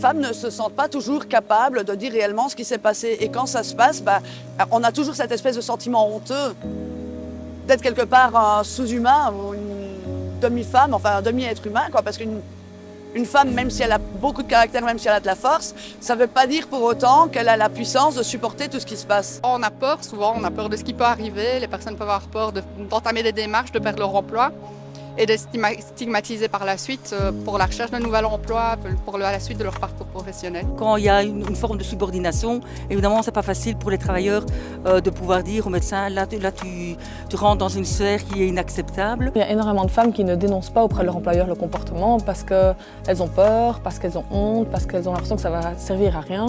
femmes ne se sentent pas toujours capables de dire réellement ce qui s'est passé. Et quand ça se passe, on a toujours cette espèce de sentiment honteux d'être quelque part un sous-humain ou une demi-femme, enfin un demi-être humain, quoi, parce qu'une femme, même si elle a beaucoup de caractère, même si elle a de la force, ça ne veut pas dire pour autant qu'elle a la puissance de supporter tout ce qui se passe. On a peur, souvent on a peur de ce qui peut arriver, les personnes peuvent avoir peur d'entamer des démarches, de perdre leur emploi et d'être stigmatisées par la suite pour la recherche d'un nouvel emploi, pour la suite de leur parcours professionnel. Quand il y a une forme de subordination, évidemment c'est pas facile pour les travailleurs de pouvoir dire au médecin là tu rentres dans une sphère qui est inacceptable. Il y a énormément de femmes qui ne dénoncent pas auprès de leur employeur le comportement parce qu'elles ont peur, parce qu'elles ont honte, parce qu'elles ont l'impression que ça va servir à rien.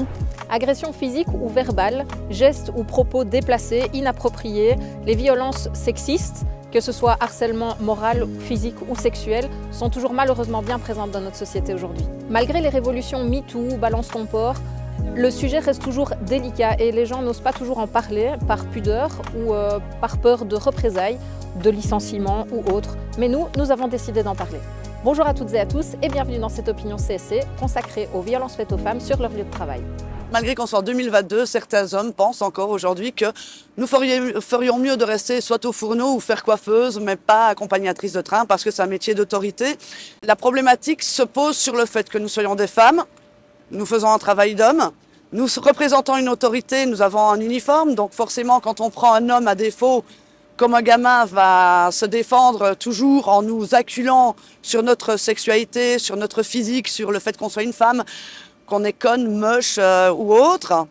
Agression physique ou verbale, gestes ou propos déplacés, inappropriés, les violences sexistes, que ce soit harcèlement moral, physique ou sexuel, sont toujours malheureusement bien présentes dans notre société aujourd'hui. Malgré les révolutions MeToo, Balance ton port, le sujet reste toujours délicat et les gens n'osent pas toujours en parler par pudeur ou par peur de représailles, de licenciements ou autres. Mais nous avons décidé d'en parler. Bonjour à toutes et à tous et bienvenue dans cette opinion CSC consacrée aux violences faites aux femmes sur leur lieu de travail. Malgré qu'on soit en 2022, certains hommes pensent encore aujourd'hui que nous ferions mieux de rester soit au fourneau ou faire coiffeuse, mais pas accompagnatrice de train parce que c'est un métier d'autorité. La problématique se pose sur le fait que nous soyons des femmes, nous faisons un travail d'homme, nous représentons une autorité, nous avons un uniforme, donc forcément quand on prend un homme à défaut, comme un gamin va se défendre toujours en nous acculant sur notre sexualité, sur notre physique, sur le fait qu'on soit une femme, qu'on est conne, moche ou autre.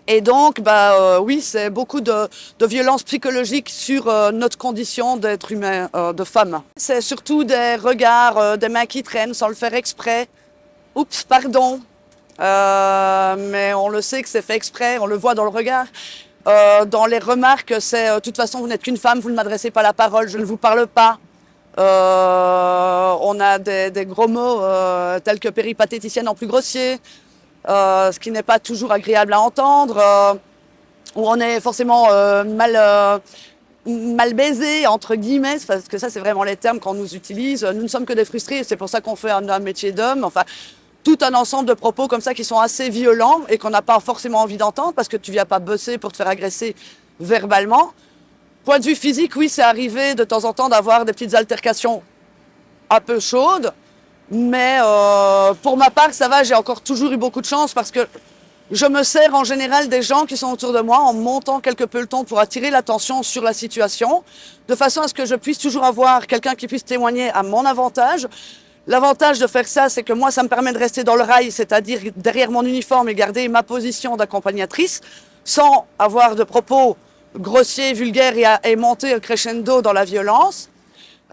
Et donc, oui, c'est beaucoup de violence psychologique sur notre condition d'être humain, de femme. C'est surtout des regards, des mains qui traînent sans le faire exprès. Oups, pardon. Mais on le sait que c'est fait exprès, on le voit dans le regard. Dans les remarques, c'est de toute façon, vous n'êtes qu'une femme, vous ne m'adressez pas la parole, je ne vous parle pas. On a des gros mots tels que péripatéticienne en plus grossier, ce qui n'est pas toujours agréable à entendre, où on est forcément mal baisé, entre guillemets, parce que ça c'est vraiment les termes qu'on nous utilise. Nous ne sommes que des frustrés, c'est pour ça qu'on fait un métier d'homme. Enfin, tout un ensemble de propos comme ça qui sont assez violents et qu'on n'a pas forcément envie d'entendre parce que tu viens pas bosser pour te faire agresser verbalement. Point de vue physique, oui, c'est arrivé de temps en temps d'avoir des petites altercations un peu chaudes, mais pour ma part, ça va, j'ai encore toujours eu beaucoup de chance parce que je me sers en général des gens qui sont autour de moi en montant quelque peu le ton pour attirer l'attention sur la situation, de façon à ce que je puisse toujours avoir quelqu'un qui puisse témoigner à mon avantage. L'avantage de faire ça, c'est que moi, ça me permet de rester dans le rail, c'est-à-dire derrière mon uniforme et garder ma position d'accompagnatrice, sans avoir de propos grossier, vulgaire et monter crescendo dans la violence.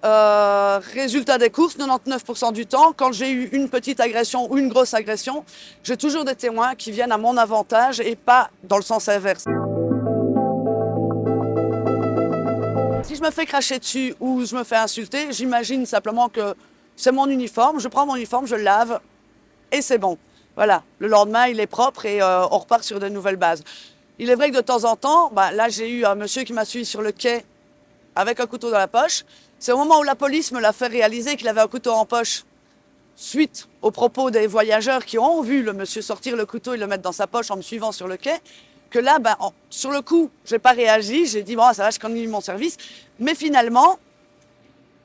Résultat des courses, 99% du temps, quand j'ai eu une petite agression ou une grosse agression, j'ai toujours des témoins qui viennent à mon avantage et pas dans le sens inverse. Si je me fais cracher dessus ou je me fais insulter, j'imagine simplement que c'est mon uniforme, je prends mon uniforme, je le lave et c'est bon. Voilà, le lendemain il est propre et on repart sur de nouvelles bases. Il est vrai que de temps en temps, là j'ai eu un monsieur qui m'a suivi sur le quai avec un couteau dans la poche. C'est au moment où la police me l'a fait réaliser qu'il avait un couteau en poche, suite aux propos des voyageurs qui ont vu le monsieur sortir le couteau et le mettre dans sa poche en me suivant sur le quai, que là, sur le coup, je n'ai pas réagi, j'ai dit, bon, ça va, je continue mon service. Mais finalement,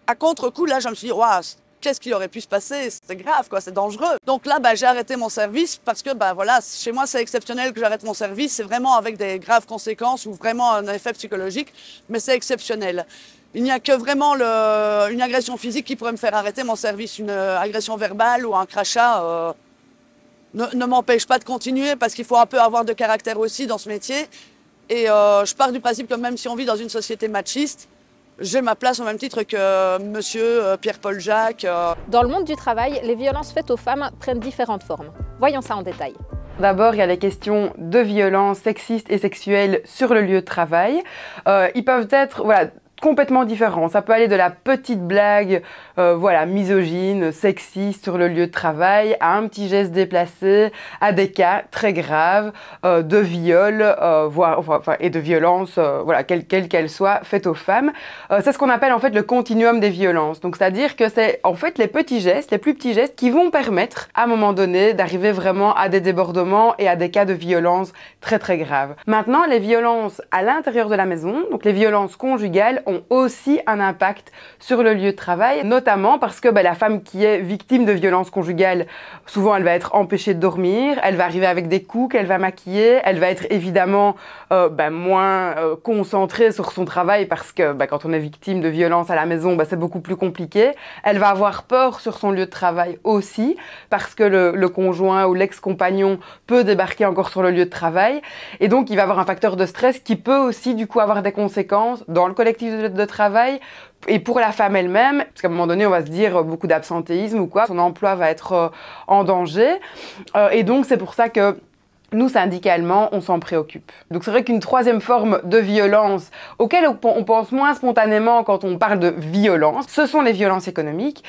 à contre-coup, là, je me suis dit, waouh, qu'est-ce qui aurait pu se passer? C'est grave, quoi, c'est dangereux. Donc là, j'ai arrêté mon service parce que, voilà, chez moi, c'est exceptionnel que j'arrête mon service. C'est vraiment avec des graves conséquences ou vraiment un effet psychologique, mais c'est exceptionnel. Il n'y a que vraiment une agression physique qui pourrait me faire arrêter mon service. Une agression verbale ou un crachat ne m'empêche pas de continuer parce qu'il faut un peu avoir de caractère aussi dans ce métier. Et je pars du principe que même si on vit dans une société machiste, j'ai ma place au même titre que monsieur Pierre-Paul Jacques. Dans le monde du travail, les violences faites aux femmes prennent différentes formes. Voyons ça en détail. D'abord, il y a les questions de violences sexistes et sexuelles sur le lieu de travail. Ils peuvent être complètement différent. Ça peut aller de la petite blague, voilà, misogyne, sexiste sur le lieu de travail, à un petit geste déplacé, à des cas très graves de viol, et de violence, voilà, quelle qu'elle soit, faite aux femmes. C'est ce qu'on appelle en fait le continuum des violences. Donc c'est-à-dire que c'est en fait les petits gestes, les plus petits gestes qui vont permettre à un moment donné d'arriver vraiment à des débordements et à des cas de violence très très graves. Maintenant, les violences à l'intérieur de la maison, donc les violences conjugales, ont aussi un impact sur le lieu de travail, notamment parce que la femme qui est victime de violences conjugales, souvent elle va être empêchée de dormir, elle va arriver avec des coups qu'elle va maquiller, elle va être évidemment moins concentrée sur son travail parce que quand on est victime de violences à la maison, c'est beaucoup plus compliqué. Elle va avoir peur sur son lieu de travail aussi parce que le conjoint ou l'ex-compagnon peut débarquer encore sur le lieu de travail et donc il va avoir un facteur de stress qui peut aussi du coup avoir des conséquences dans le collectif de travail et pour la femme elle-même, parce qu'à un moment donné on va se dire beaucoup d'absentéisme ou quoi, son emploi va être en danger et donc c'est pour ça que nous, syndicalement, on s'en préoccupe. Donc c'est vrai qu'une troisième forme de violence auquel on pense moins spontanément quand on parle de violence, ce sont les violences économiques.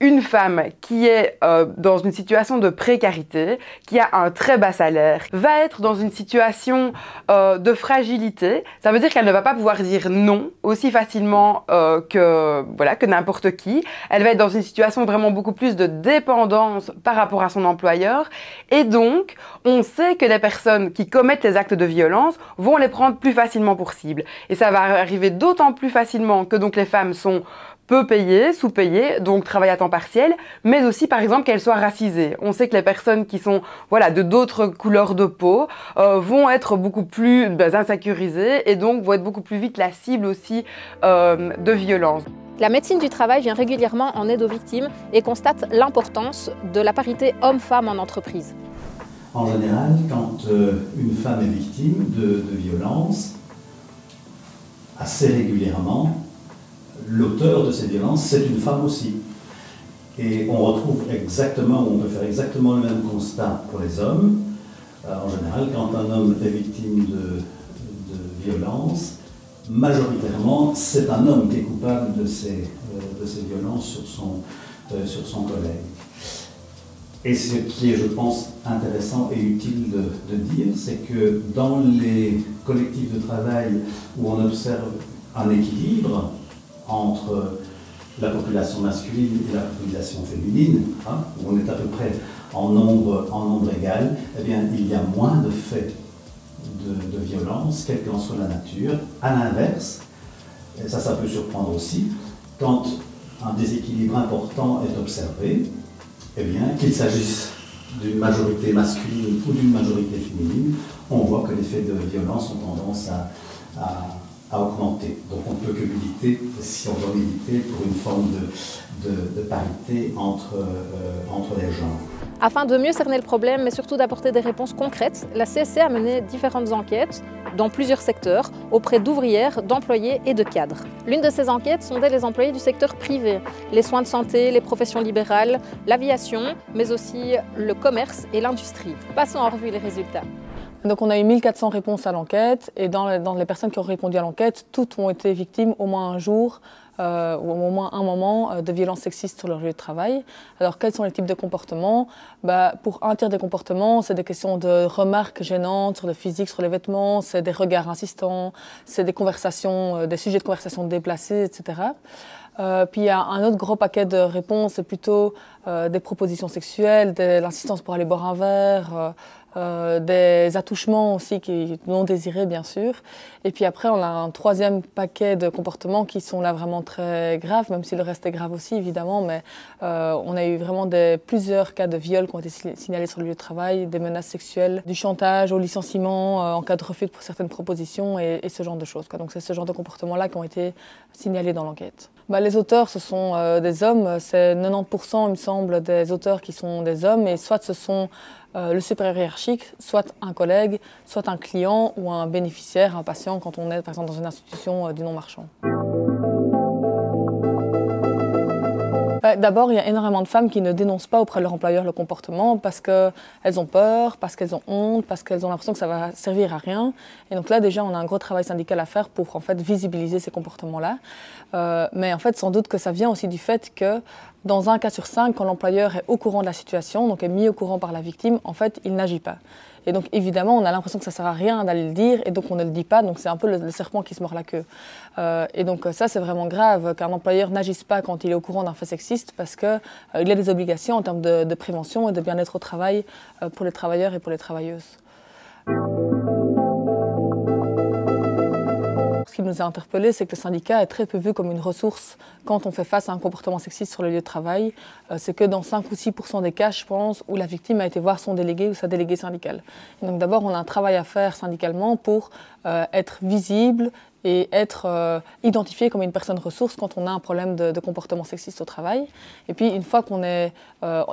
Une femme qui est dans une situation de précarité, qui a un très bas salaire, va être dans une situation de fragilité. Ça veut dire qu'elle ne va pas pouvoir dire non aussi facilement que n'importe qui. Elle va être dans une situation vraiment beaucoup plus de dépendance par rapport à son employeur. Et donc, on sait que les personnes qui commettent les actes de violence vont les prendre plus facilement pour cible. Et ça va arriver d'autant plus facilement que donc les femmes sont peu payées, sous-payées, donc travaillent à temps partiel, mais aussi par exemple qu'elles soient racisées. On sait que les personnes qui sont de d'autres couleurs de peau vont être beaucoup plus insécurisées et donc vont être beaucoup plus vite la cible aussi de violence. La médecine du travail vient régulièrement en aide aux victimes et constate l'importance de la parité homme-femme en entreprise. En général, quand une femme est victime de violence, assez régulièrement, l'auteur de ces violences, c'est une femme aussi. Et on retrouve exactement, on peut faire exactement le même constat pour les hommes. En général, quand un homme est victime de violence, majoritairement, c'est un homme qui est coupable de ces violences sur son collègue. Et ce qui est, je pense, intéressant et utile de dire, c'est que dans les collectifs de travail où on observe un équilibre entre la population masculine et la population féminine, où on est à peu près en nombre égal, eh bien, il y a moins de faits de violence, quelle qu'en soit la nature. À l'inverse, et ça peut surprendre aussi, quand un déséquilibre important est observé, eh bien, qu'il s'agisse d'une majorité masculine ou d'une majorité féminine, on voit que les faits de violence ont tendance à augmenter. Donc on ne peut que militer, si on doit militer, pour une forme de parité entre les genres. Afin de mieux cerner le problème, mais surtout d'apporter des réponses concrètes, la CSC a mené différentes enquêtes dans plusieurs secteurs, auprès d'ouvrières, d'employés et de cadres. L'une de ces enquêtes sondait les employés du secteur privé, les soins de santé, les professions libérales, l'aviation, mais aussi le commerce et l'industrie. Passons en revue les résultats. Donc on a eu 1400 réponses à l'enquête et dans les personnes qui ont répondu à l'enquête, toutes ont été victimes au moins un jour ou au moins un moment de violences sexistes sur leur lieu de travail. Alors quels sont les types de comportements? Pour un tiers des comportements, c'est des questions de remarques gênantes sur le physique, sur les vêtements, c'est des regards insistants, c'est des conversations, des sujets de conversation déplacés, etc. Puis il y a un autre gros paquet de réponses, c'est plutôt des propositions sexuelles, de l'insistance pour aller boire un verre, des attouchements aussi non désirés bien sûr. Et puis après on a un troisième paquet de comportements qui sont là vraiment très graves, même si le reste est grave aussi évidemment, mais on a eu vraiment plusieurs cas de viol qui ont été signalés sur le lieu de travail, des menaces sexuelles, du chantage au licenciement en cas de refus de certaines propositions et ce genre de choses, quoi. Donc c'est ce genre de comportements-là qui ont été signalés dans l'enquête. Les auteurs, ce sont des hommes, c'est 90% il me semble des auteurs qui sont des hommes, et soit ce sont le supérieur hiérarchique, soit un collègue, soit un client ou un bénéficiaire, un patient quand on est par exemple dans une institution du non marchand. D'abord, il y a énormément de femmes qui ne dénoncent pas auprès de leur employeur le comportement parce qu'elles ont peur, parce qu'elles ont honte, parce qu'elles ont l'impression que ça va servir à rien. Et donc là, déjà, on a un gros travail syndical à faire pour en fait visibiliser ces comportements-là. Mais en fait, sans doute que ça vient aussi du fait que dans un cas sur 5, quand l'employeur est au courant de la situation, donc est mis au courant par la victime, en fait, il n'agit pas. Et donc, évidemment, on a l'impression que ça ne sert à rien d'aller le dire, et donc on ne le dit pas, donc c'est un peu le serpent qui se mord la queue. Et donc ça, c'est vraiment grave qu'un employeur n'agisse pas quand il est au courant d'un fait sexiste, parce qu'il a des obligations en termes de prévention et de bien-être au travail pour les travailleurs et pour les travailleuses. Ce qui nous a interpellés, c'est que le syndicat est très peu vu comme une ressource quand on fait face à un comportement sexiste sur le lieu de travail. C'est que dans 5 ou 6% des cas, je pense, où la victime a été voir son délégué ou sa déléguée syndicale. Et donc d'abord, on a un travail à faire syndicalement pour être visible et être identifié comme une personne ressource quand on a un problème de comportement sexiste au travail. Et puis, une fois qu'on est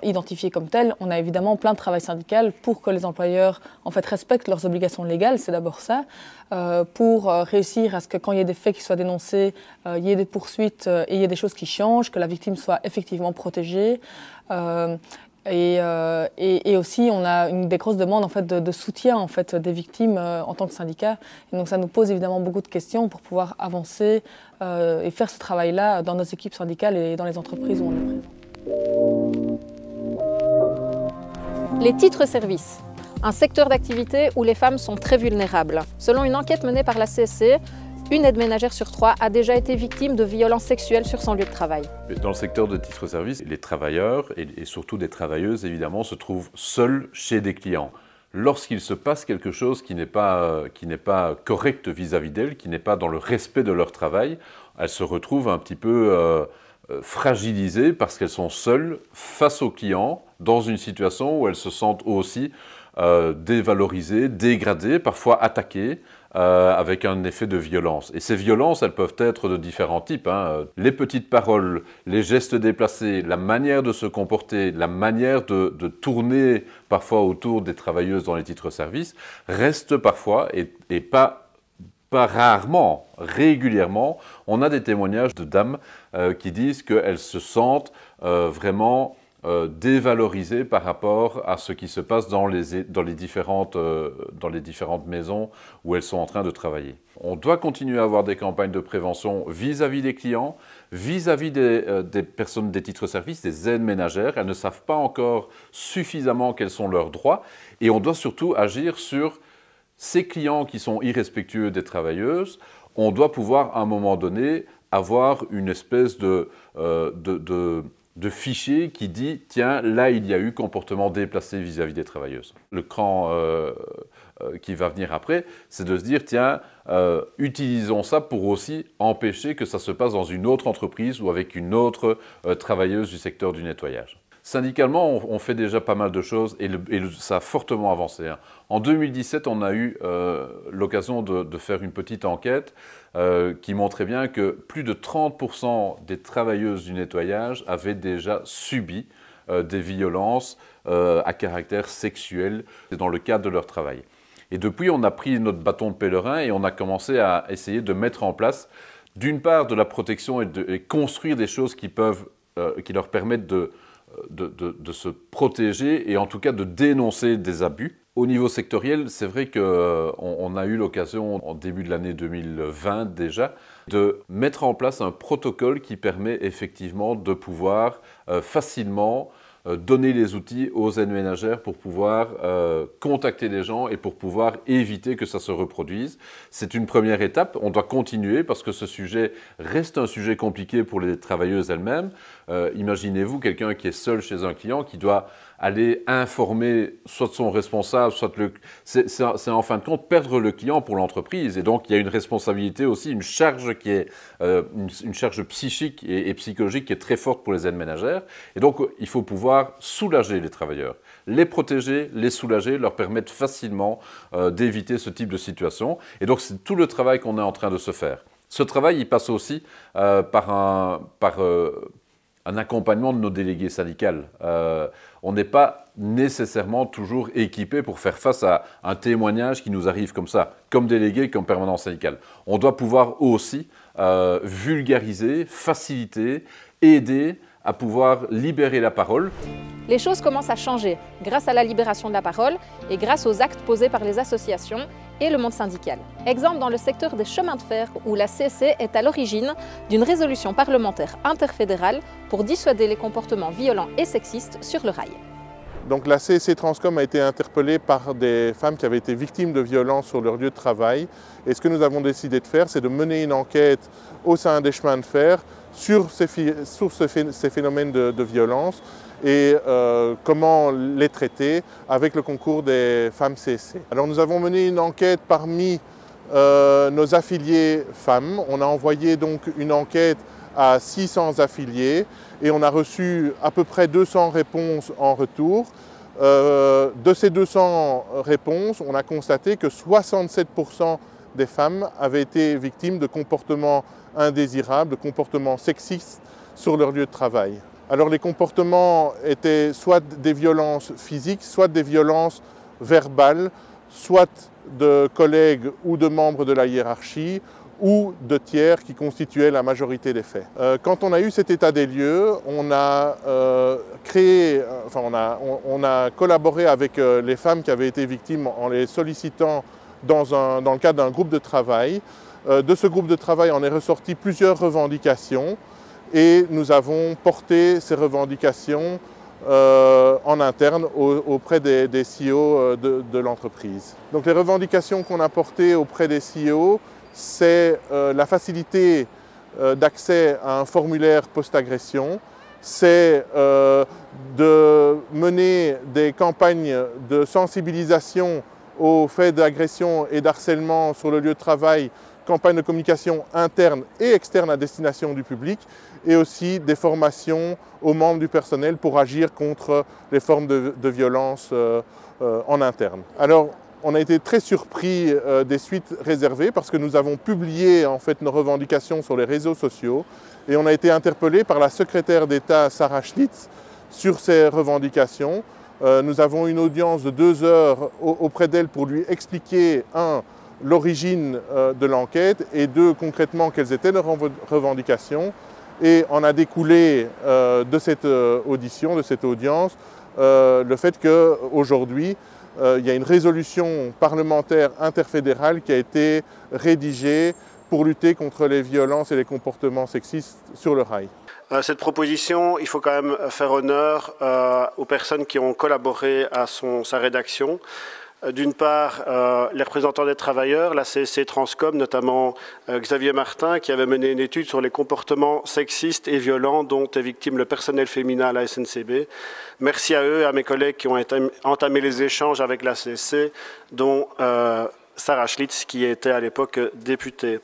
identifié comme tel, on a évidemment plein de travail syndical pour que les employeurs en fait, respectent leurs obligations légales, c'est d'abord ça, pour réussir à ce que quand il y ait des faits qui soient dénoncés, il y ait des poursuites et il y ait des choses qui changent, que la victime soit effectivement protégée. Et aussi, on a des grosses demandes en fait, de soutien en fait, des victimes en tant que syndicat. Et donc ça nous pose évidemment beaucoup de questions pour pouvoir avancer et faire ce travail-là dans nos équipes syndicales et dans les entreprises où on est présent. Les titres-services, un secteur d'activité où les femmes sont très vulnérables. Selon une enquête menée par la CSC, une aide ménagère sur 3 a déjà été victime de violences sexuelles sur son lieu de travail. Dans le secteur de titres-services, les travailleurs et surtout des travailleuses, évidemment, se trouvent seuls chez des clients. Lorsqu'il se passe quelque chose qui n'est pas correct vis-à-vis d'elles, qui n'est pas dans le respect de leur travail, elles se retrouvent un petit peu fragilisées parce qu'elles sont seules face aux clients dans une situation où elles se sentent aussi dévalorisées, dégradées, parfois attaquées, avec un effet de violence. Et ces violences, elles peuvent être de différents types. Les petites paroles, les gestes déplacés, la manière de se comporter, la manière de tourner parfois autour des travailleuses dans les titres-services, restent parfois, et pas rarement, régulièrement, on a des témoignages de dames qui disent qu'elles se sentent vraiment dévalorisées par rapport à ce qui se passe dans les différentes maisons où elles sont en train de travailler. On doit continuer à avoir des campagnes de prévention vis-à-vis des clients, vis-à-vis des personnes des titres-services, des aides ménagères. Elles ne savent pas encore suffisamment quels sont leurs droits et on doit surtout agir sur ces clients qui sont irrespectueux des travailleuses. On doit pouvoir à un moment donné avoir une espèce de fichier qui dit « tiens, là, il y a eu comportement déplacé vis-à-vis des travailleuses ». Le cran qui va venir après, c'est de se dire « tiens, utilisons ça pour aussi empêcher que ça se passe dans une autre entreprise ou avec une autre travailleuse du secteur du nettoyage ». Syndicalement, on fait déjà pas mal de choses et ça a fortement avancé. En 2017, on a eu l'occasion de faire une petite enquête qui montrait bien que plus de 30% des travailleuses du nettoyage avaient déjà subi des violences à caractère sexuel dans le cadre de leur travail. Et depuis, on a pris notre bâton de pèlerin et on a commencé à essayer de mettre en place, d'une part, de la protection et construire des choses qui leur permettent de se protéger et en tout cas de dénoncer des abus. Au niveau sectoriel, c'est vrai qu'on a eu l'occasion, en début de l'année 2020 déjà, de mettre en place un protocole qui permet effectivement de pouvoir facilement donner les outils aux aides ménagères pour pouvoir contacter les gens et pour pouvoir éviter que ça se reproduise. C'est une première étape, on doit continuer parce que ce sujet reste un sujet compliqué pour les travailleuses elles-mêmes. Imaginez-vous quelqu'un qui est seul chez un client qui doit aller informer soit son responsable, soit c'est en fin de compte perdre le client pour l'entreprise. Et donc il y a une responsabilité aussi, une charge qui est une charge psychique et psychologique qui est très forte pour les aides ménagères. Et donc il faut pouvoir soulager les travailleurs, les protéger, les soulager, leur permettre facilement d'éviter ce type de situation. Et donc c'est tout le travail qu'on est en train de se faire. Ce travail, il passe aussi par un accompagnement de nos délégués syndicales. On n'est pas nécessairement toujours équipé pour faire face à un témoignage qui nous arrive comme ça, comme délégué, comme permanent syndical. On doit pouvoir aussi vulgariser, faciliter, aider à pouvoir libérer la parole. Les choses commencent à changer grâce à la libération de la parole et grâce aux actes posés par les associations et le monde syndical. Exemple dans le secteur des chemins de fer où la CSC est à l'origine d'une résolution parlementaire interfédérale pour dissuader les comportements violents et sexistes sur le rail. Donc la CSC Transcom a été interpellée par des femmes qui avaient été victimes de violences sur leur lieu de travail. Et ce que nous avons décidé de faire, c'est de mener une enquête au sein des chemins de fer sur ces phénomènes de violence et comment les traiter avec le concours des femmes CSC. Alors nous avons mené une enquête parmi nos affiliés femmes. On a envoyé donc une enquête à 600 affiliés et on a reçu à peu près 200 réponses en retour. De ces 200 réponses, on a constaté que 67% des femmes avaient été victimes de comportements indésirables, de comportements sexistes sur leur lieu de travail. Alors les comportements étaient soit des violences physiques, soit des violences verbales, soit de collègues ou de membres de la hiérarchie, ou de tiers qui constituaient la majorité des faits. Quand on a eu cet état des lieux, on a collaboré avec les femmes qui avaient été victimes en les sollicitant dans le cadre d'un groupe de travail. De ce groupe de travail, on est ressorti plusieurs revendications et nous avons porté ces revendications en interne auprès des CEO de l'entreprise. Donc les revendications qu'on a portées auprès des CEO, c'est la facilité d'accès à un formulaire post-agression, c'est de mener des campagnes de sensibilisation aux faits d'agression et d'harcèlement sur le lieu de travail, campagnes de communication interne et externe à destination du public, et aussi des formations aux membres du personnel pour agir contre les formes de violence en interne. Alors, on a été très surpris des suites réservées parce que nous avons publié en fait nos revendications sur les réseaux sociaux et on a été interpellé par la secrétaire d'État Sarah Schlitz sur ces revendications. Nous avons une audience de 2 heures auprès d'elle pour lui expliquer, 1, l'origine de l'enquête et 2, concrètement, quelles étaient leurs revendications. Et on a découlé de cette audition, de cette audience, le fait qu'aujourd'hui, il y a une résolution parlementaire interfédérale qui a été rédigée pour lutter contre les violences et les comportements sexistes sur le rail. Cette proposition, il faut quand même faire honneur aux personnes qui ont collaboré à sa rédaction. D'une part, les représentants des travailleurs, la CSC Transcom, notamment Xavier Martin, qui avait mené une étude sur les comportements sexistes et violents dont est victime le personnel féminin à la SNCB. Merci à eux et à mes collègues qui ont entamé les échanges avec la CSC, dont Sarah Schlitz, qui était à l'époque députée.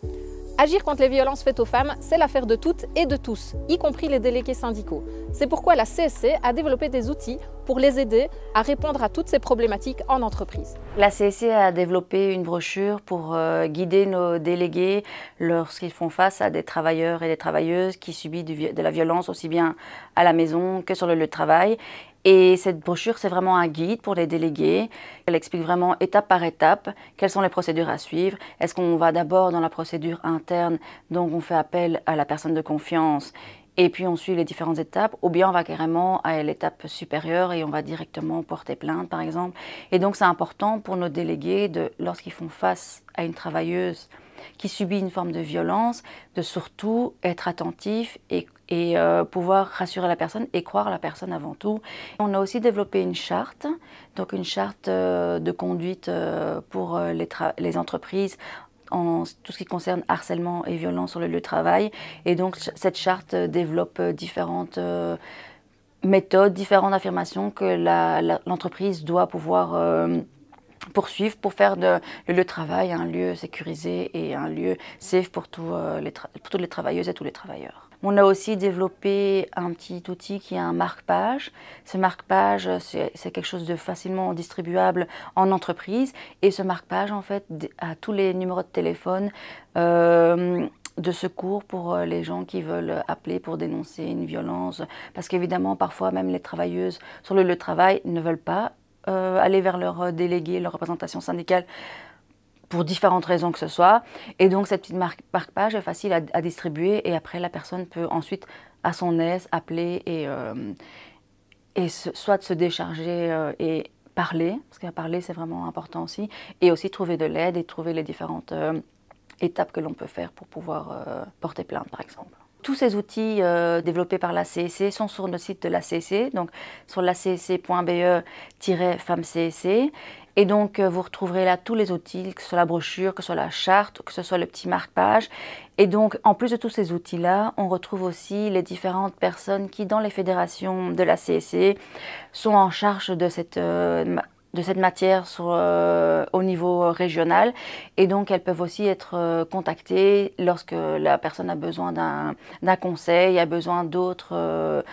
Agir contre les violences faites aux femmes, c'est l'affaire de toutes et de tous, y compris les délégués syndicaux. C'est pourquoi la CSC a développé des outils pour les aider à répondre à toutes ces problématiques en entreprise. La CSC a développé une brochure pour guider nos délégués lorsqu'ils font face à des travailleurs et des travailleuses qui subissent de la violence aussi bien à la maison que sur le lieu de travail. Et cette brochure, c'est vraiment un guide pour les délégués. Elle explique vraiment étape par étape quelles sont les procédures à suivre. Est-ce qu'on va d'abord dans la procédure interne, donc on fait appel à la personne de confiance et puis on suit les différentes étapes, ou bien on va carrément à l'étape supérieure et on va directement porter plainte par exemple. Et donc c'est important pour nos délégués, lorsqu'ils font face à une travailleuse qui subit une forme de violence, de surtout être attentif et pouvoir rassurer la personne et croire la personne avant tout. On a aussi développé une charte, donc une charte de conduite pour les entreprises en tout ce qui concerne harcèlement et violence sur le lieu de travail. Et donc cette charte développe différentes méthodes, différentes affirmations que l'entreprise doit pouvoir poursuivre pour faire le lieu de travail un lieu sécurisé et un lieu safe pour toutes les travailleuses et tous les travailleurs. On a aussi développé un petit outil qui est un marque-page. Ce marque-page, c'est quelque chose de facilement distribuable en entreprise. Et ce marque-page, en fait, a tous les numéros de téléphone de secours pour les gens qui veulent appeler pour dénoncer une violence. Parce qu'évidemment, parfois, même les travailleuses sur le lieu de travail ne veulent pas aller vers leur délégué, leur représentation syndicale pour différentes raisons que ce soit. Et donc cette petite marque-page est facile à distribuer et après la personne peut ensuite à son aise appeler et soit se décharger et parler, parce que parler c'est vraiment important aussi, et aussi trouver de l'aide et trouver les différentes étapes que l'on peut faire pour pouvoir porter plainte par exemple. Tous ces outils développés par la CSC sont sur le site de la CSC, donc sur la csc.be-femmes-csc. Et donc, vous retrouverez là tous les outils, que ce soit la brochure, que ce soit la charte, que ce soit le petit marque-page. Et donc, en plus de tous ces outils-là, on retrouve aussi les différentes personnes qui, dans les fédérations de la CSC, sont en charge de cette matière au niveau régional. Et donc, elles peuvent aussi être contactées lorsque la personne a besoin d'un conseil, a besoin d'autres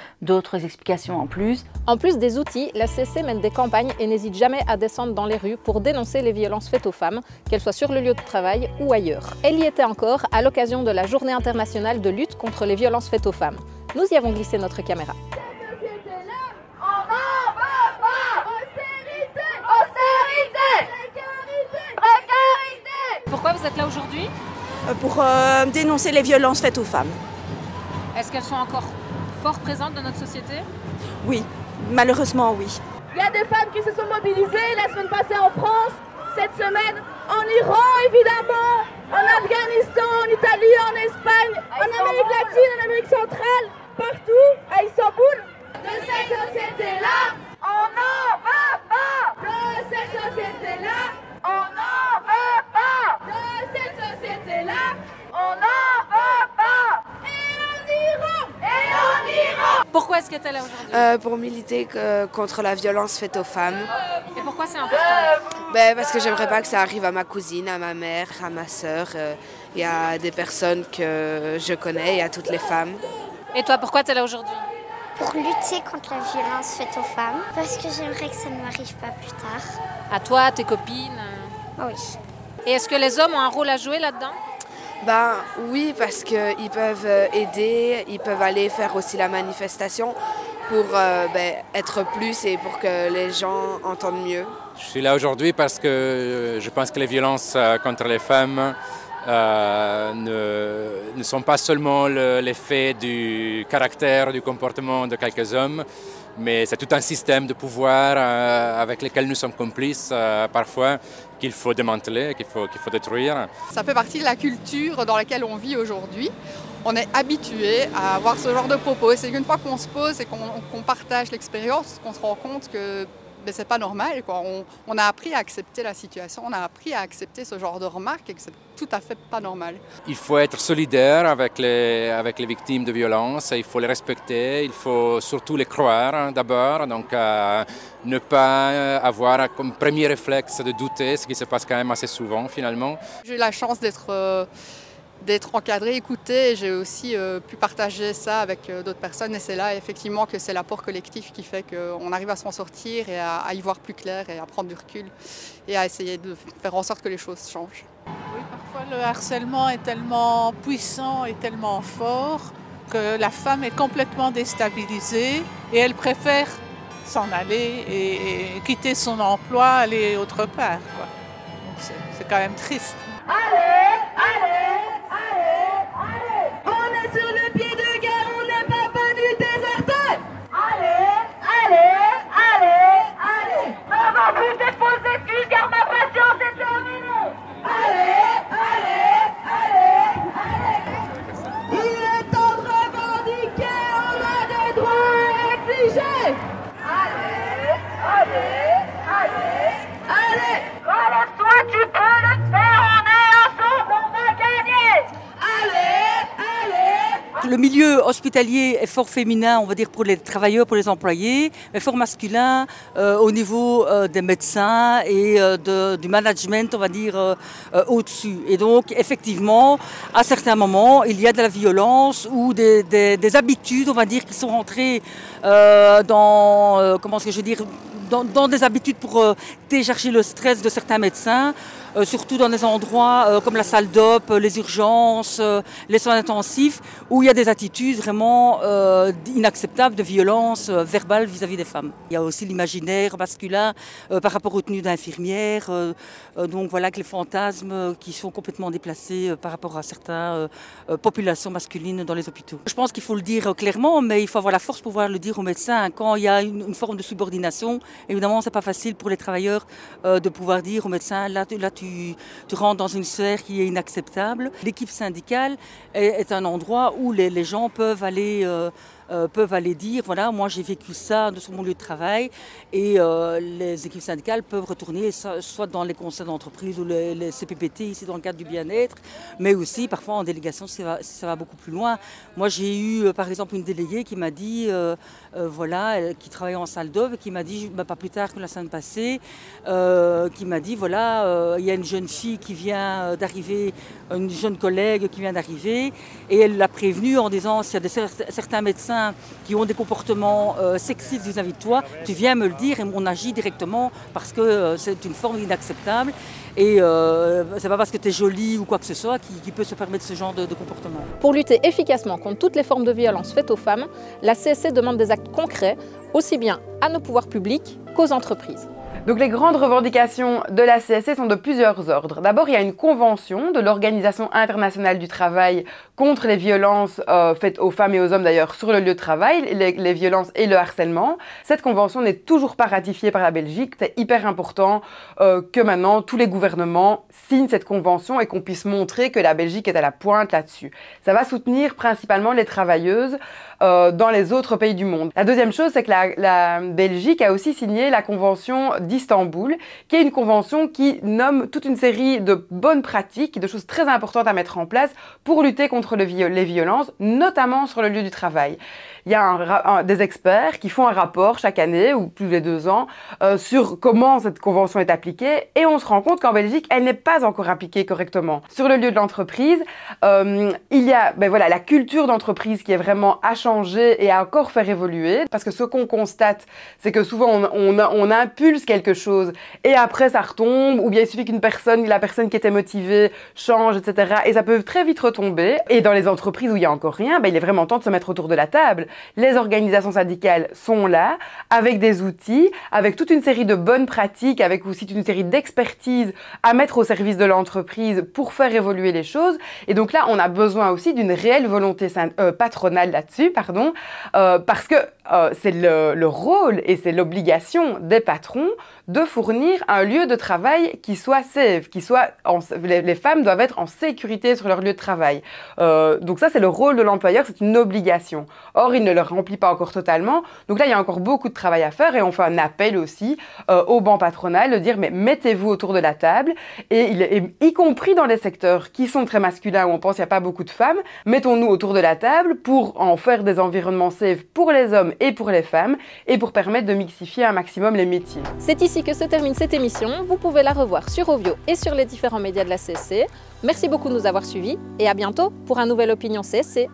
explications en plus. En plus des outils, la CSC mène des campagnes et n'hésite jamais à descendre dans les rues pour dénoncer les violences faites aux femmes, qu'elles soient sur le lieu de travail ou ailleurs. Elle y était encore à l'occasion de la Journée internationale de lutte contre les violences faites aux femmes. Nous y avons glissé notre caméra. Pourquoi vous êtes là aujourd'hui? Pour dénoncer les violences faites aux femmes. Est-ce qu'elles sont encore fort présentes dans notre société? Oui, malheureusement oui. Il y a des femmes qui se sont mobilisées la semaine passée en France, cette semaine en Iran évidemment, en Afghanistan, en Italie, en Espagne, en Amérique latine, en Amérique centrale, partout, à Istanbul. De cette société-là, on n'en veut pas. De cette société-là, on n'en veut pas. De cette société-là, on n'en veut pas. Et en Iran. Et en Iran. Pourquoi est-ce que tu es là aujourd'hui? Pour militer contre la violence faite aux femmes. Et pourquoi c'est important? Parce que j'aimerais pas que ça arrive à ma cousine, à ma mère, à ma sœur et à des personnes que je connais et à toutes les femmes. Et toi, pourquoi tu es là aujourd'hui? Pour lutter contre la violence faite aux femmes, parce que j'aimerais que ça ne m'arrive pas plus tard. À toi, à tes copines? Oui. Et est-ce que les hommes ont un rôle à jouer là-dedans? Oui, parce qu'ils peuvent aider, ils peuvent aller faire aussi la manifestation pour être plus et pour que les gens entendent mieux. Je suis là aujourd'hui parce que je pense que les violences contre les femmes ne sont pas seulement l'effet du caractère, du comportement de quelques hommes, mais c'est tout un système de pouvoir avec lequel nous sommes complices parfois, qu'il faut démanteler, qu'il faut détruire. Ça fait partie de la culture dans laquelle on vit aujourd'hui. On est habitué à avoir ce genre de propos. C'est qu'une fois qu'on se pose et qu'on partage l'expérience, qu'on se rend compte que c'est pas normal, quoi. On a appris à accepter la situation, on a appris à accepter ce genre de remarques et que c'est tout à fait pas normal. Il faut être solidaire avec les victimes de violences, il faut les respecter, il faut surtout les croire d'abord, donc ne pas avoir comme premier réflexe de douter, ce qui se passe quand même assez souvent finalement. J'ai eu la chance d'être encadrée, écoutée, et j'ai aussi pu partager ça avec d'autres personnes et c'est là effectivement que c'est l'apport collectif qui fait qu'on arrive à s'en sortir et à y voir plus clair et à prendre du recul et à essayer de faire en sorte que les choses changent. Oui, parfois le harcèlement est tellement puissant et tellement fort que la femme est complètement déstabilisée et elle préfère s'en aller et quitter son emploi, aller autre part, quoi. Donc c'est quand même triste. Allez, allez, allez, allez. On est sur le pied de guerre, on n'est pas venu déserter. Allez, allez, allez, allez. Maman, plus de fausses excuses car ma patience est terminée. Allez, allez, allez, allez. Il est temps de revendiquer, on a des droits à exiger. Allez, allez, allez, allez. Relève-toi, tu peux le faire, on est ensemble, on va gagner. Allez, allez. Le milieu hospitalier est fort féminin, on va dire, pour les travailleurs, pour les employés, mais fort masculin au niveau des médecins et du management, on va dire, au-dessus. Et donc, effectivement, à certains moments, il y a de la violence ou des habitudes, on va dire, qui sont rentrées dans, comment est-ce que je veux dire, dans des habitudes pour décharger le stress de certains médecins surtout dans des endroits comme la salle d'op, les urgences, les soins intensifs, où il y a des attitudes vraiment inacceptables de violence verbale vis-à-vis des femmes. Il y a aussi l'imaginaire masculin par rapport aux tenues d'infirmières, donc voilà que les fantasmes qui sont complètement déplacés par rapport à certaines populations masculines dans les hôpitaux. Je pense qu'il faut le dire clairement, mais il faut avoir la force pour pouvoir le dire aux médecins. Quand il y a une forme de subordination, évidemment, c'est pas facile pour les travailleurs de pouvoir dire aux médecins, là tu rentres dans une sphère qui est inacceptable. L'équipe syndicale est un endroit où les gens peuvent aller dire, voilà, moi j'ai vécu ça sur mon lieu de travail, et les équipes syndicales peuvent retourner soit dans les conseils d'entreprise ou les CPPT, ici dans le cadre du bien-être, mais aussi parfois en délégation si ça va beaucoup plus loin. Moi j'ai eu par exemple une déléguée qui m'a dit, qui travaillait en salle d'œuvre, et qui m'a dit, pas plus tard que la semaine passée, qui m'a dit, voilà, il y a une jeune fille qui vient d'arriver, une jeune collègue qui vient d'arriver, et elle l'a prévenue en disant, s'il y a certains médecins qui ont des comportements sexistes vis-à-vis de toi, tu viens me le dire et on agit directement parce que c'est une forme inacceptable, et c'est pas parce que tu es jolie ou quoi que ce soit qui peut se permettre ce genre de comportement. Pour lutter efficacement contre toutes les formes de violence faites aux femmes, la CSC demande des actes concrets, aussi bien à nos pouvoirs publics qu'aux entreprises. Donc les grandes revendications de la CSC sont de plusieurs ordres. D'abord, il y a une convention de l'Organisation internationale du travail contre les violences faites aux femmes et aux hommes d'ailleurs sur le lieu de travail, les violences et le harcèlement. Cette convention n'est toujours pas ratifiée par la Belgique. C'est hyper important que maintenant tous les gouvernements signent cette convention et qu'on puisse montrer que la Belgique est à la pointe là-dessus. Ça va soutenir principalement les travailleuses dans les autres pays du monde. La deuxième chose, c'est que la Belgique a aussi signé la convention d'Istanbul, qui est une convention qui nomme toute une série de bonnes pratiques, de choses très importantes à mettre en place pour lutter contre les violences, notamment sur le lieu du travail. Il y a des experts qui font un rapport chaque année ou tous les 2 ans sur comment cette convention est appliquée, et on se rend compte qu'en Belgique, elle n'est pas encore appliquée correctement. Sur le lieu de l'entreprise, il y a la culture d'entreprise qui est vraiment à changer et à encore faire évoluer, parce que ce qu'on constate, c'est que souvent on impulse quelque chose et après ça retombe, ou bien il suffit la personne qui était motivée change, etc. Et ça peut très vite retomber. Et dans les entreprises où il n'y a encore rien, il est vraiment temps de se mettre autour de la table. Les organisations syndicales sont là, avec des outils, avec toute une série de bonnes pratiques, avec aussi toute une série d'expertises à mettre au service de l'entreprise pour faire évoluer les choses. Et donc là, on a besoin aussi d'une réelle volonté patronale là-dessus, parce que c'est le rôle et c'est l'obligation des patrons de fournir un lieu de travail qui soit safe, les femmes doivent être en sécurité sur leur lieu de travail. Donc ça, c'est le rôle de l'employeur, c'est une obligation. Or, il ne le remplit pas encore totalement. Donc là, il y a encore beaucoup de travail à faire, et on fait un appel aussi au banc patronal de dire, mais mettez-vous autour de la table, et y compris dans les secteurs qui sont très masculins, où on pense qu'il n'y a pas beaucoup de femmes, mettons-nous autour de la table pour en faire des environnements safe pour les hommes et pour les femmes, et pour permettre de mixifier un maximum les métiers. C'est ici que se termine cette émission. Vous pouvez la revoir sur Ovio et sur les différents médias de la CSC. Merci beaucoup de nous avoir suivis, et à bientôt pour un nouvel Opinion CSC.